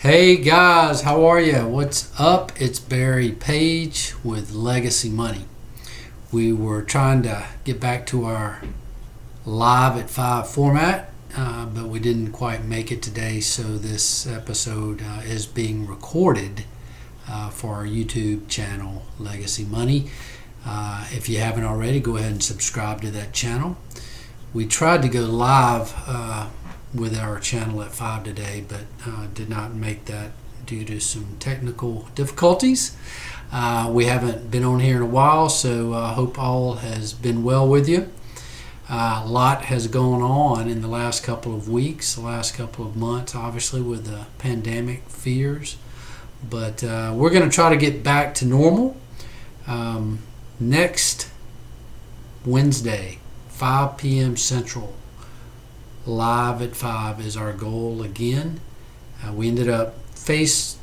Hey guys, how are you? What's up? It's Barry Page with Legacy Money. We were trying to get back to our live at 5 format, but we didn't quite make it today, so this episode is being recorded for our YouTube channel, Legacy Money. If you haven't already, go ahead and subscribe to that channel. We tried to go live with our channel at 5 today, but did not make that due to some technical difficulties. We haven't been on here in a while, so I hope all has been well with you. A lot has gone on in the last couple of weeks, the last couple of months, obviously with the pandemic fears, but we're going to try to get back to normal. Next Wednesday, 5 p.m. Central, live at 5 is our goal again. We ended up Facebook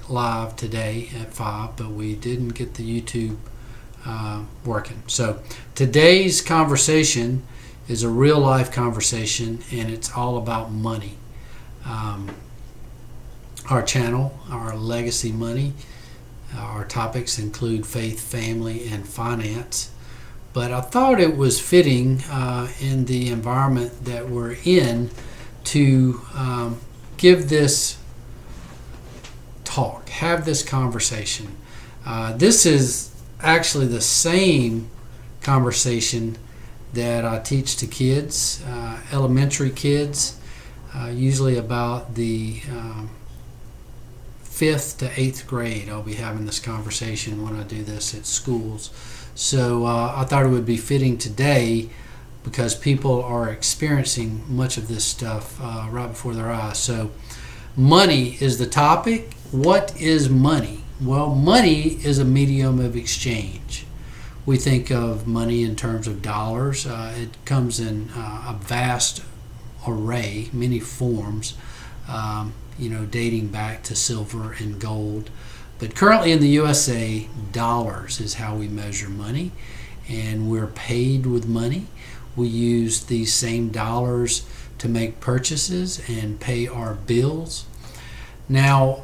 live today at 5, but we didn't get the YouTube working. So today's conversation is a real life conversation, and it's all about money. Our channel, our Legacy Money, our topics include faith, family, and finance. But I thought it was fitting in the environment that we're in to give this talk, have this conversation. This is actually the same conversation that I teach to kids, elementary kids, usually about the 5th to 8th grade. I'll be having this conversation when I do this at schools. So I thought it would be fitting today because people are experiencing much of this stuff right before their eyes. So money is the topic. What is money? Well, money is a medium of exchange. We think of money in terms of dollars. It comes in a vast array, many forms, dating back to silver and gold. But currently in the USA, dollars is how we measure money, and we're paid with money. We use these same dollars to make purchases and pay our bills. Now,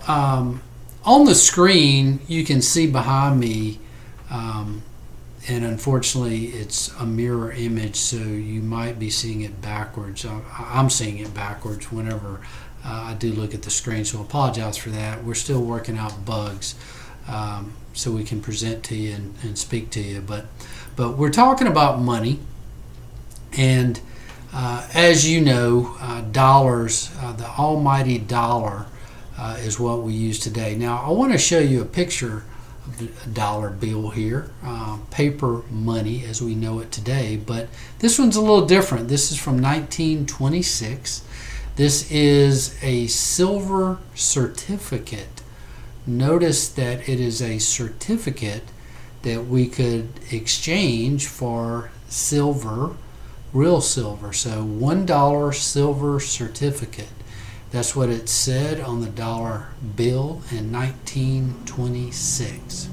on the screen, you can see behind me, and unfortunately, it's a mirror image, so you might be seeing it backwards. I'm seeing it backwards whenever I do look at the screen, so I apologize for that. We're still working out bugs so we can present to you and speak to you. But we're talking about money, and as you know, dollars, the almighty dollar is what we use today. Now, I want to show you a picture of a dollar bill here, paper money as we know it today, but this one's a little different. This is from 1926. This is a silver certificate. Notice that it is a certificate that we could exchange for silver, real silver. So $1 silver certificate. That's what it said on the dollar bill in 1926.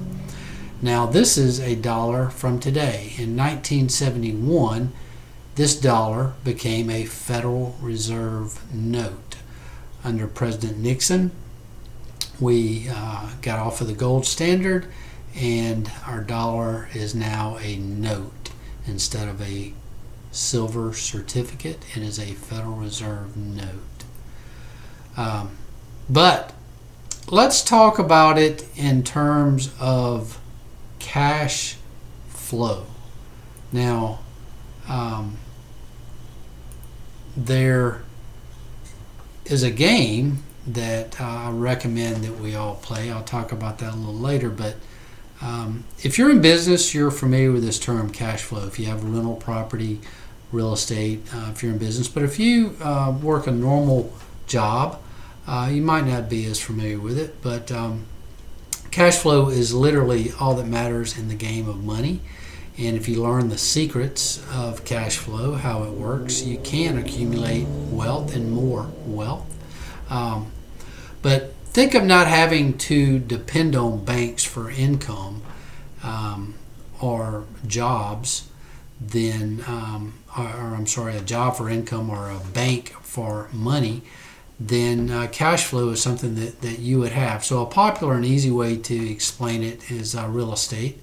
Now this is a dollar from today. In 1971, this dollar became a Federal Reserve note. Under President Nixon, we got off of the gold standard, and our dollar is now a note instead of a silver certificate. It is a Federal Reserve note. But let's talk about it in terms of cash flow. Now, there is a game that I recommend that we all play. I'll talk about that a little later, but if you're in business, you're familiar with this term cash flow. If you have rental property, real estate, if you're in business, but if you work a normal job, you might not be as familiar with it, but cash flow is literally all that matters in the game of money. And if you learn the secrets of cash flow, how it works, you can accumulate wealth and more wealth. But think of not having to depend on banks for income or jobs, then, a job for income or a bank for money, then cash flow is something that you would have. So a popular and easy way to explain it is real estate.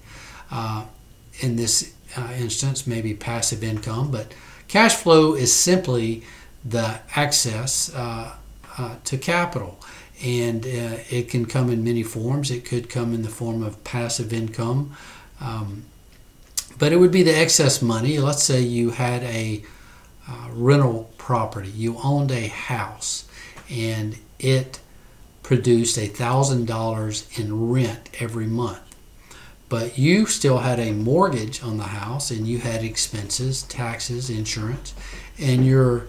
In this instance, maybe passive income, but cash flow is simply the access to capital. And it can come in many forms. It could come in the form of passive income, but it would be the excess money. Let's say you had a rental property. You owned a house, and it produced $1,000 in rent every month. But you still had a mortgage on the house, and you had expenses, taxes, insurance, and your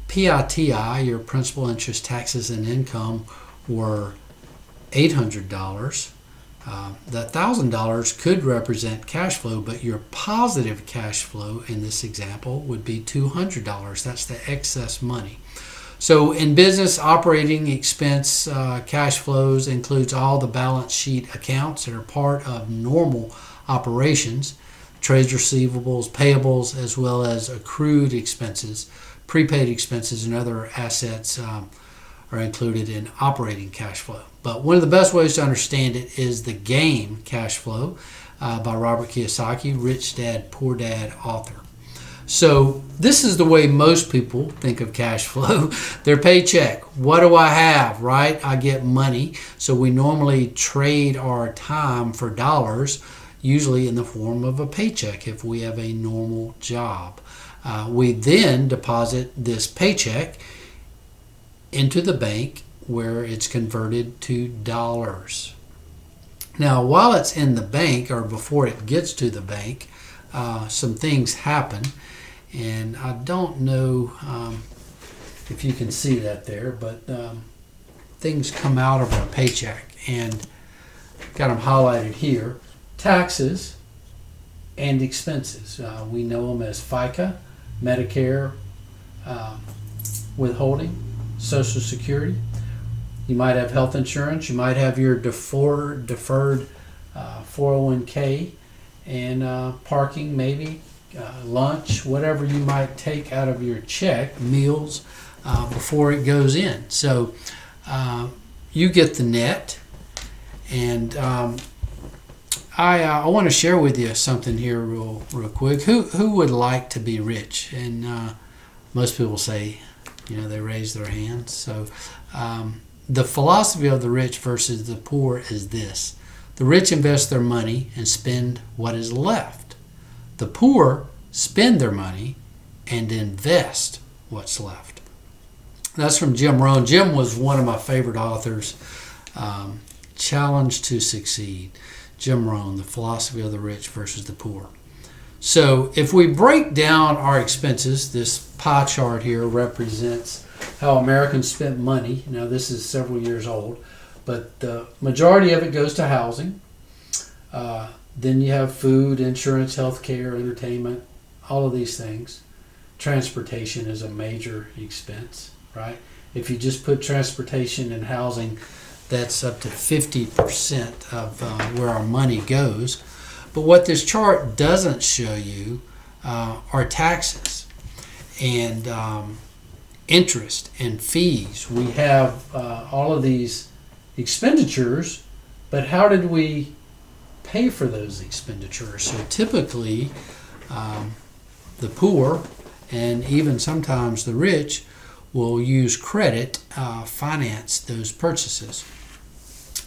PITI, your principal, interest, taxes, and income, were $800. That $1,000 could represent cash flow, but your positive cash flow in this example would be $200. That's the excess money. So in business, operating expense cash flows includes all the balance sheet accounts that are part of normal operations, trade receivables, payables, as well as accrued expenses, prepaid expenses, and other assets are included in operating cash flow. But one of the best ways to understand it is the game cash flow by Robert Kiyosaki, Rich Dad, Poor Dad author. So this is the way most people think of cash flow. Their paycheck. What do I have, right? I get money. So we normally trade our time for dollars, usually in the form of a paycheck if we have a normal job. We then deposit this paycheck into the bank where it's converted to dollars. Now, while it's in the bank, or before it gets to the bank, some things happen. And I don't know if you can see that there, but things come out of our paycheck, and got them highlighted here. Taxes and expenses. We know them as FICA, Medicare, withholding, Social Security. You might have health insurance. You might have your deferred 401k, and parking maybe. Lunch, whatever you might take out of your check, meals, before it goes in. So you get the net. And I want to share with you something here real quick. Who would like to be rich? And most people say, they raise their hands. So the philosophy of the rich versus the poor is this. The rich invest their money and spend what is left. The poor spend their money and invest what's left. That's from Jim Rohn. Jim was one of my favorite authors. Challenge to Succeed. Jim Rohn, The Philosophy of the Rich versus the Poor. So if we break down our expenses, this pie chart here represents how Americans spent money. Now this is several years old, but the majority of it goes to housing. Then you have food, insurance, health care, entertainment, all of these things. Transportation is a major expense, right? If you just put transportation and housing, that's up to 50% of where our money goes. But what this chart doesn't show you are taxes and interest and fees. We have all of these expenditures, but how did we pay for those expenditures? So typically the poor and even sometimes the rich will use credit finance those purchases.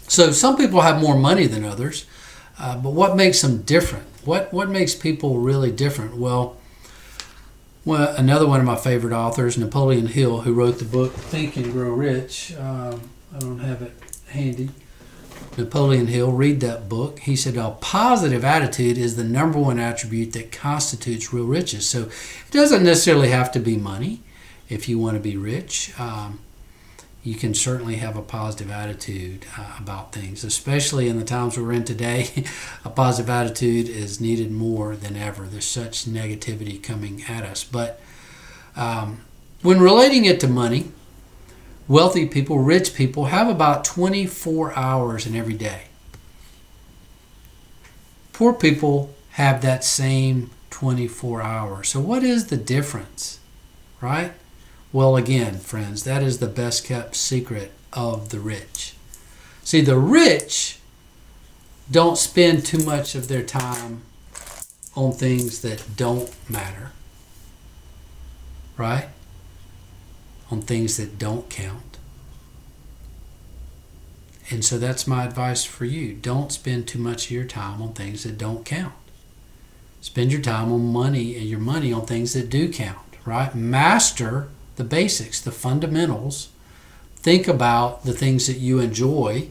So some people have more money than others, but what makes them different? What makes people really different? Well, another one of my favorite authors, Napoleon Hill, who wrote the book Think and Grow Rich. I don't have it handy. Napoleon Hill, read that book. He said a positive attitude is the number one attribute that constitutes real riches. So it doesn't necessarily have to be money if you want to be rich. You can certainly have a positive attitude about things, especially in the times we're in today. A positive attitude is needed more than ever. There's such negativity coming at us. But when relating it to money, wealthy people, rich people, have about 24 hours in every day. Poor people have that same 24 hours. So what is the difference, right? Well, again, friends, that is the best kept secret of the rich. See, the rich don't spend too much of their time on things that don't matter, right? On things that don't count. And so that's my advice for you. Don't spend too much of your time on things that don't count. Spend your time on money and your money on things that do count, right? Master the basics, the fundamentals. Think about the things that you enjoy,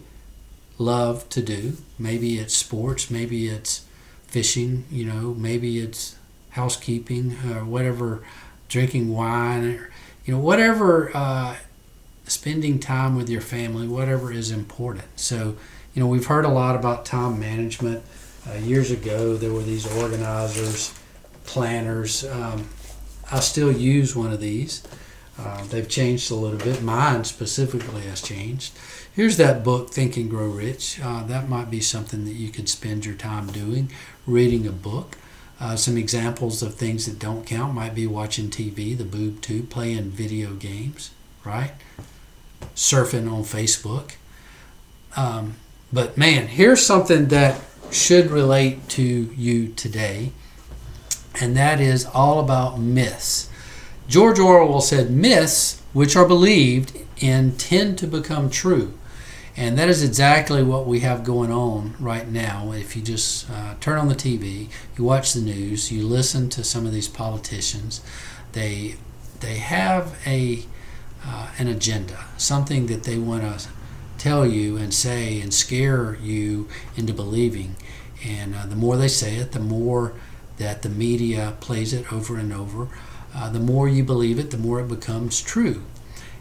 love to do. Maybe it's sports, maybe it's fishing, maybe it's housekeeping, or whatever, drinking wine, or, whatever, spending time with your family, whatever is important. So, we've heard a lot about time management. Years ago, there were these organizers, planners. I still use one of these. They've changed a little bit. Mine specifically has changed. Here's that book, Think and Grow Rich. That might be something that you could spend your time doing, reading a book. Some examples of things that don't count might be watching TV, the boob tube, playing video games, right? Surfing on Facebook. But man, here's something that should relate to you today, and that is all about myths. George Orwell said, myths which are believed in tend to become true. And that is exactly what we have going on right now. If you just turn on the TV, you watch the news, you listen to some of these politicians, they have an agenda, something that they want to tell you and say and scare you into believing. And the more they say it, the more that the media plays it over and over. The more you believe it, the more it becomes true.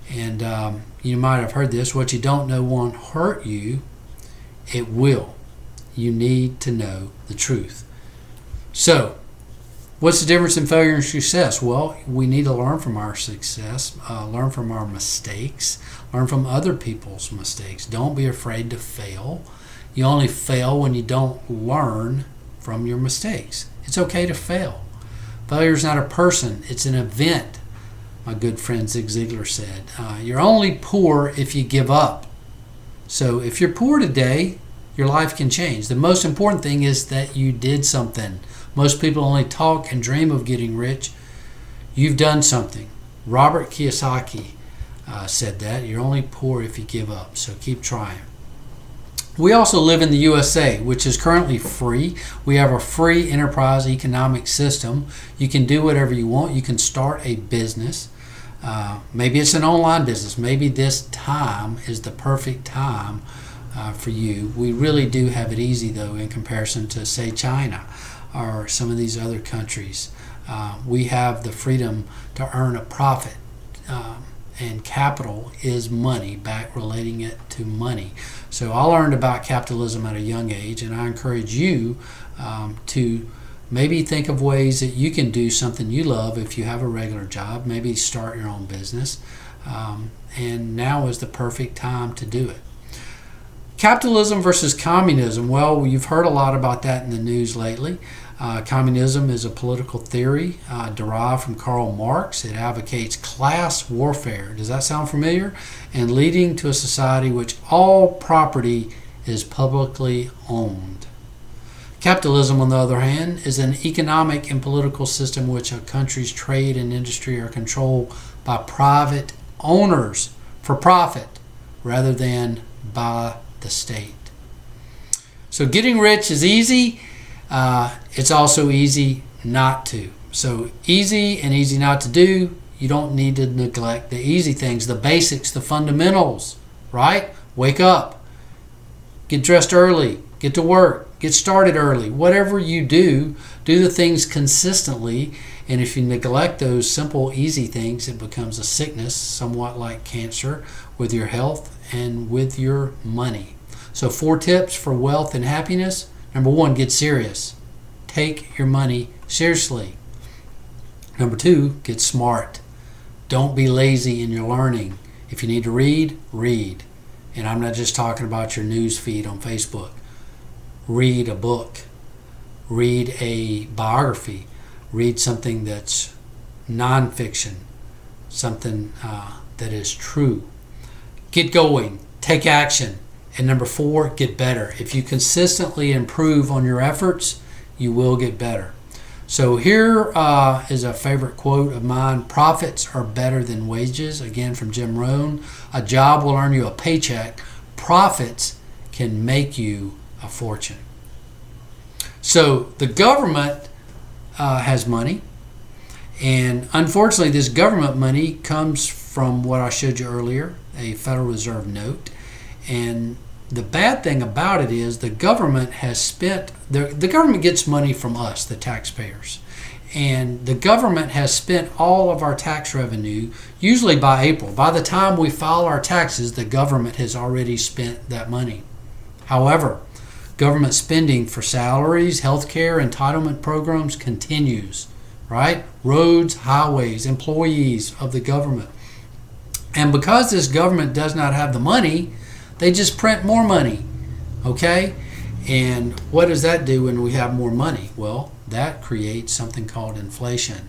And you might have heard this, what you don't know won't hurt you, it will. You need to know the truth. So, what's the difference in failure and success? Well, we need to learn from our success, learn from our mistakes, learn from other people's mistakes. Don't be afraid to fail. You only fail when you don't learn from your mistakes. It's okay to fail. Failure is not a person, it's an event. My good friend Zig Ziglar said, you're only poor if you give up. So if you're poor today, your life can change. The most important thing is that you did something. Most people only talk and dream of getting rich. You've done something. Robert Kiyosaki said that. You're only poor if you give up. So keep trying. We also live in the USA, which is currently free. We have a free enterprise economic system. You can do whatever you want. You can start a business. Maybe it's an online business. Maybe this time is the perfect time for you. We really do have it easy, though, in comparison to, say, China or some of these other countries. We have the freedom to earn a profit. And capital is money, back relating it to money. So I learned about capitalism at a young age, and I encourage you to maybe think of ways that you can do something you love if you have a regular job, maybe start your own business, and now is the perfect time to do it. Capitalism versus communism. Well, you've heard a lot about that in the news lately. Communism is a political theory derived from Karl Marx. It advocates class warfare. Does that sound familiar? And leading to a society which all property is publicly owned. Capitalism, on the other hand, is an economic and political system in which a country's trade and industry are controlled by private owners for profit rather than by the state. So getting rich is easy. It's also easy not to. So easy and easy not to do. You don't need to neglect the easy things, the basics, the fundamentals, right? Wake up, get dressed early, get to work, get started early. Whatever you do the things consistently. And if you neglect those simple, easy things, it becomes a sickness, somewhat like cancer, with your health and with your money. So 4 tips for wealth and happiness. Number 1, get serious. Take your money seriously. Number 2, get smart. Don't be lazy in your learning. If you need to read, read. And I'm not just talking about your news feed on Facebook. Read a book. Read a biography. Read something that's nonfiction. something that is true. Get going, take action. And number 4, get better. If you consistently improve on your efforts, you will get better. So here is a favorite quote of mine. Profits are better than wages. Again, from Jim Rohn. A job will earn you a paycheck. Profits can make you a fortune. So the government has money. And unfortunately, this government money comes from what I showed you earlier, a Federal Reserve note. And the bad thing about it is the government has spent, the government gets money from us, the taxpayers. And the government has spent all of our tax revenue, usually by April. By the time we file our taxes, the government has already spent that money. However, government spending for salaries, healthcare, entitlement programs continues, right? Roads, highways, employees of the government. And because this government does not have the money, they just print more money, okay? And what does that do when we have more money? Well, that creates something called inflation.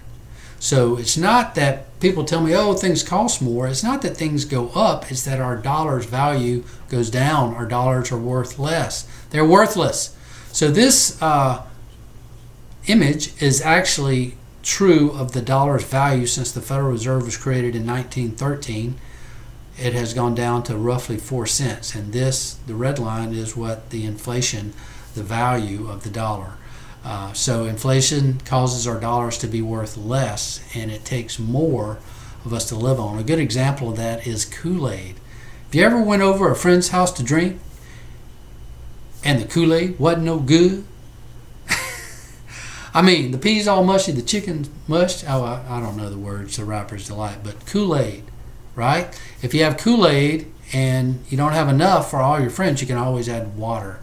So it's not that people tell me, oh, things cost more. It's not that things go up. It's that our dollar's value goes down. Our dollars are worth less. They're worthless. So this image is actually true of the dollar's value since the Federal Reserve was created in 1913. It has gone down to roughly 4 cents. And this, the red line, is what the inflation, the value of the dollar. So inflation causes our dollars to be worth less, and it takes more of us to live on. A good example of that is Kool-Aid. If you ever went over a friend's house to drink and the Kool-Aid wasn't no good, I mean, the peas all mushy, the chicken's mushed. Oh, I don't know the words, the rapper's delight, but Kool-Aid, right? If you have Kool-Aid and you don't have enough for all your friends, you can always add water.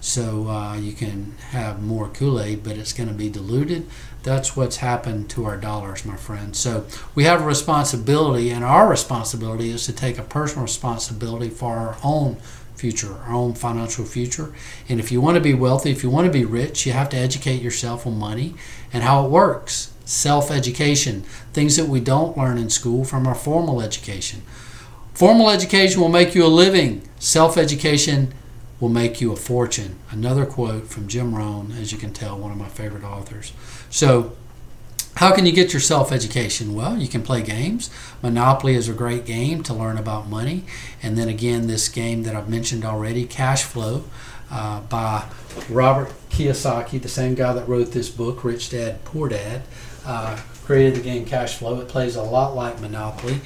So you can have more Kool-Aid, but it's going to be diluted. That's what's happened to our dollars, my friends. So we have a responsibility, and our responsibility is to take a personal responsibility for our own future, our own financial future. And if you want to be wealthy, if you want to be rich, you have to educate yourself on money and how it works. Self-education, things that we don't learn in school from our formal education. Formal education will make you a living. Self-education will make you a fortune. Another quote from Jim Rohn, as you can tell, one of my favorite authors. So how can you get your self-education? Well, you can play games. Monopoly is a great game to learn about money. And then again, this game that I've mentioned already, Cash Flow, by Robert Kiyosaki, the same guy that wrote this book, Rich Dad, Poor Dad, created the game Cash Flow. It plays a lot like Monopoly.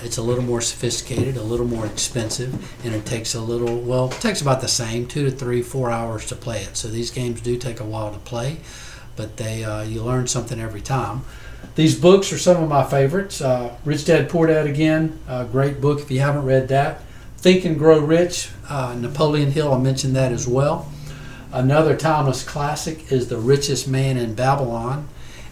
It's a little more sophisticated, a little more expensive, and it takes it takes about the same, 2 to 3, 4 hours to play it. So these games do take a while to play, but you learn something every time. These books are some of my favorites. Rich Dad, Poor Dad, again, a great book if you haven't read that. Think and Grow Rich, Napoleon Hill, I mentioned that as well. Another timeless classic is The Richest Man in Babylon.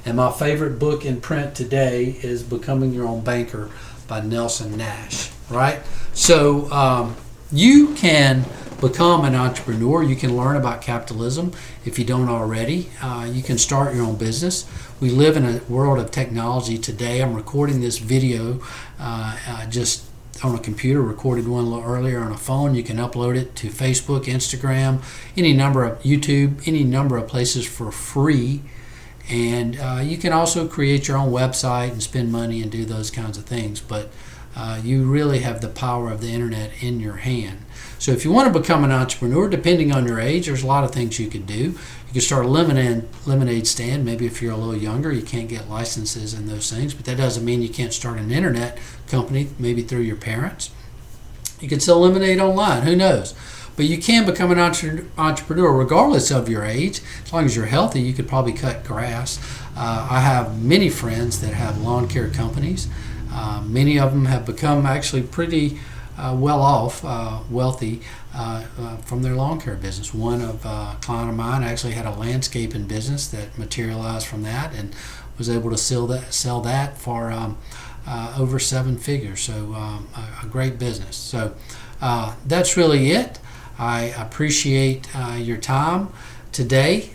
And my favorite book in print today is Becoming Your Own Banker by Nelson Nash, right? So you can become an entrepreneur. You can learn about capitalism if you don't already. You can start your own business. We live in a world of technology today. I'm recording this video just on a computer, recorded one a little earlier on a phone. You can upload it to Facebook, Instagram, any number of YouTube, any number of places for free. And you can also create your own website and spend money and do those kinds of things. But you really have the power of the internet in your hand. So if you want to become an entrepreneur, depending on your age, there's a lot of things you could do. You can start a lemonade stand. Maybe if you're a little younger, you can't get licenses and those things. But that doesn't mean you can't start an internet company, maybe through your parents. You can sell lemonade online. Who knows? But you can become an entrepreneur regardless of your age. As long as you're healthy, you could probably cut grass. I have many friends that have lawn care companies. Many of them have become actually pretty well off, wealthy from their lawn care business. One of a client of mine actually had a landscaping business that materialized from that and was able to sell that for over 7 figures. So a great business. So that's really it. I appreciate your time. today.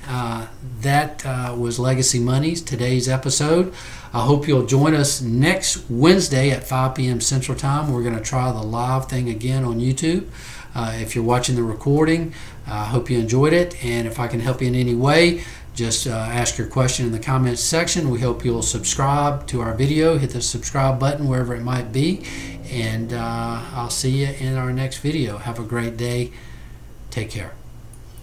That was Legacy Money's today's episode. I hope you'll join us next Wednesday at 5 p.m. Central Time. We're going to try the live thing again on YouTube. If you're watching the recording, I hope you enjoyed it. And if I can help you in any way, just ask your question in the comments section. We hope you'll subscribe to our video. Hit the subscribe button wherever it might be. And I'll see you in our next video. Have a great day. Take care.